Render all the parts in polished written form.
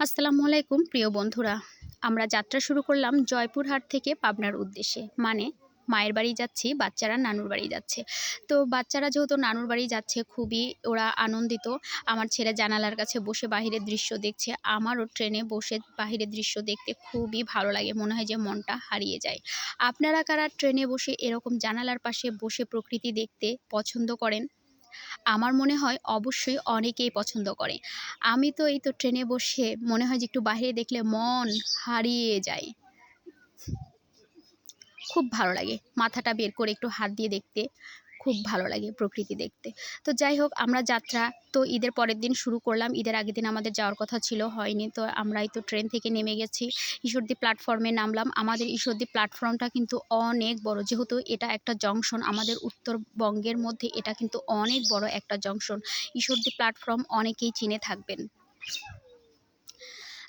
আসসালামু আলাইকুম প্রিয় বন্ধুরা, আমরা যাত্রা শুরু করলাম জয়পুরহাট থেকে পাবনার উদ্দেশ্যে। মানে মায়ের বাড়ি যাচ্ছি, বাচ্চারা নানুর বাড়ি যাচ্ছে। তো বাচ্চারা যেহেতু নানুর বাড়ি যাচ্ছে, খুবই ওরা আনন্দিত। আমার ছেলে জানালার কাছে বসে বাহিরের দৃশ্য দেখছে। আমারও ট্রেনে বসে বাহিরের দৃশ্য দেখতে খুবই ভালো লাগে, মনে হয় যে মনটা হারিয়ে যায়। আপনারা কারা ট্রেনে বসে এরকম জানালার পাশে বসে প্রকৃতি দেখতে পছন্দ করেন? আমার মনে হয় অবশ্যই অনেকেই পছন্দ করে। আমি তো এই তো ট্রেনে বসে মনে হয় যে একটু বাইরে দেখলে মন হারিয়ে যায়। খুব ভালো লাগে মাথাটা বের করে একটু হাত দিয়ে দেখতে, খুব ভালো লাগে প্রকৃতি দেখতে। তো যাই হোক, আমরা যাত্রা তো ঈদের পরের দিন শুরু করলাম। ঈদের আগের দিন আমাদের যাওয়ার কথা ছিল, হয়নি। তো আমরা এই তো ট্রেন থেকে নেমে গেছি, ঈশ্বরদী প্ল্যাটফর্মে নামলাম। আমাদের ঈশ্বরদী প্ল্যাটফর্মটা কিন্তু অনেক বড়, যেহেতু এটা একটা জংশন, আমাদের উত্তরবঙ্গের মধ্যে এটা কিন্তু অনেক বড় একটা জংশন। ঈশ্বরদী প্ল্যাটফর্ম অনেকেই চিনে থাকবেন।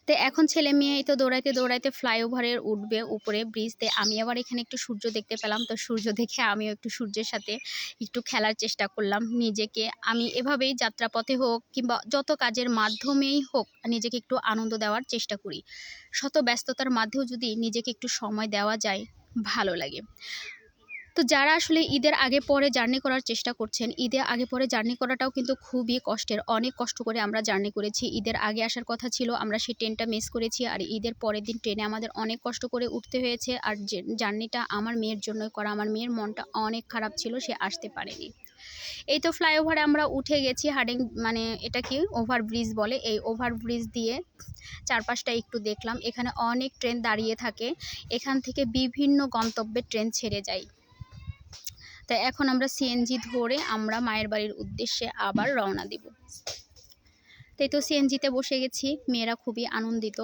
তো এখন ছেলে মেয়ে এই তো দৌড়াইতে দৌড়াইতে ফ্লাইওভারের উঠবে উপরে ব্রিজতে। আমি আবার এখানে একটু সূর্য দেখতে পেলাম, তো সূর্য দেখে আমিও একটু সূর্যের সাথে একটু খেলার চেষ্টা করলাম নিজেকে। আমি এভাবেই যাত্রাপথে হোক কিংবা যত কাজের মাধ্যমেই হোক নিজেকে একটু আনন্দ দেওয়ার চেষ্টা করি। শত ব্যস্ততার মাঝেও যদি নিজেকে একটু সময় দেওয়া যায়, ভালো লাগে। তো যারা আসলে ঈদের আগে পরে জার্নি করার চেষ্টা করছেন, ঈদের আগে পরে জার্নি করাটাও কিন্তু খুবই কষ্টের। অনেক কষ্ট করে আমরা জার্নি করেছি। ঈদের আগে আসার কথা ছিল, আমরা সেই ট্রেনটা মিস করেছি। আর ঈদের পরের দিন ট্রেনে আমাদের অনেক কষ্ট করে উঠতে হয়েছে। আর যে জার্নিটা আমার মেয়ের জন্যই করা। আমার মেয়ের মনটা অনেক খারাপ ছিল, সে আসতে পারেনি। এই তো ফ্লাইওভারে আমরা উঠে গেছি। হার্ডিং মানে এটা কি ওভারব্রিজ বলে, এই ওভারব্রিজ দিয়ে চারপাশটা একটু দেখলাম। এখানে অনেক ট্রেন দাঁড়িয়ে থাকে, এখান থেকে বিভিন্ন গন্তব্যে ট্রেন ছেড়ে যায়। তাই এখন আমরা সিএনজি ধরে আমরা মায়ের বাড়ির উদ্দেশ্যে আবার রওনা দিব। তাই তো সিএনজিতে বসে গেছি, মেয়েরা খুবই আনন্দিত।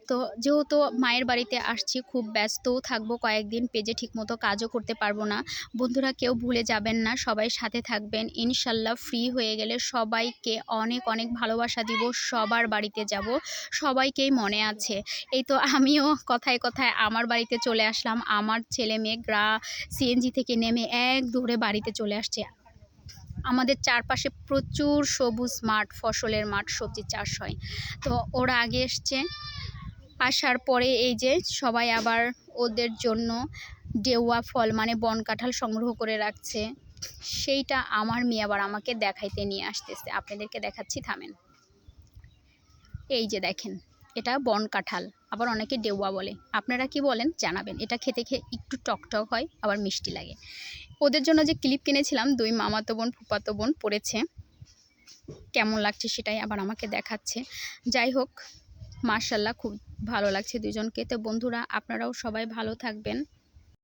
তো যেহেতু মায়ের বাড়িতে আসছি, খুব ব্যস্তও থাকবো কয়েকদিন, পেজে ঠিকমতো কাজও করতে পারবো না। বন্ধুরা কেউ ভুলে যাবেন না, সবাই সাথে থাকবেন। ইনশাল্লাহ ফ্রি হয়ে গেলে সবাইকে অনেক অনেক ভালোবাসা দিব, সবার বাড়িতে যাব, সবাইকেই মনে আছে। এই তো আমিও কথায় কথায় আমার বাড়িতে চলে আসলাম। আমার ছেলে মেয়ে সিএনজি থেকে নেমে এক দৌড়ে বাড়িতে চলে আসছে। আমাদের চারপাশে প্রচুর সবুজ মাঠ, ফসলের মাঠ, সবজি চাষ হয়। তো ওরা আগে এসছে, আসার পরে এই যে সবাই আবার ওদের জন্য ডেওয়া ফল মানে বন কাঁঠাল সংগ্রহ করে রাখছে। সেইটা আমার মেয়ে আবার আমাকে দেখাইতে নিয়ে আসতেছে। আপনাদেরকে দেখাচ্ছি, থামেন। এই যে দেখেন, এটা বন কাঁঠাল, আবার অনেকে ডেওয়া বলে। আপনারা কি বলেন জানাবেন। এটা খেতে একটু টকটক হয়, আবার মিষ্টি লাগে। ওদের জন্য যে ক্লিপ কিনেছিলাম, দুই মামাতো বোন ফুফাতো বোন পড়েছে, কেমন লাগছে সেটাই আবার আমাকে দেখাচ্ছে। যাই হোক, মাশাল্লাহ খুব ভালো লাগছে দুজনকে। তো বন্ধুরা আপনারাও সবাই ভালো থাকবেন।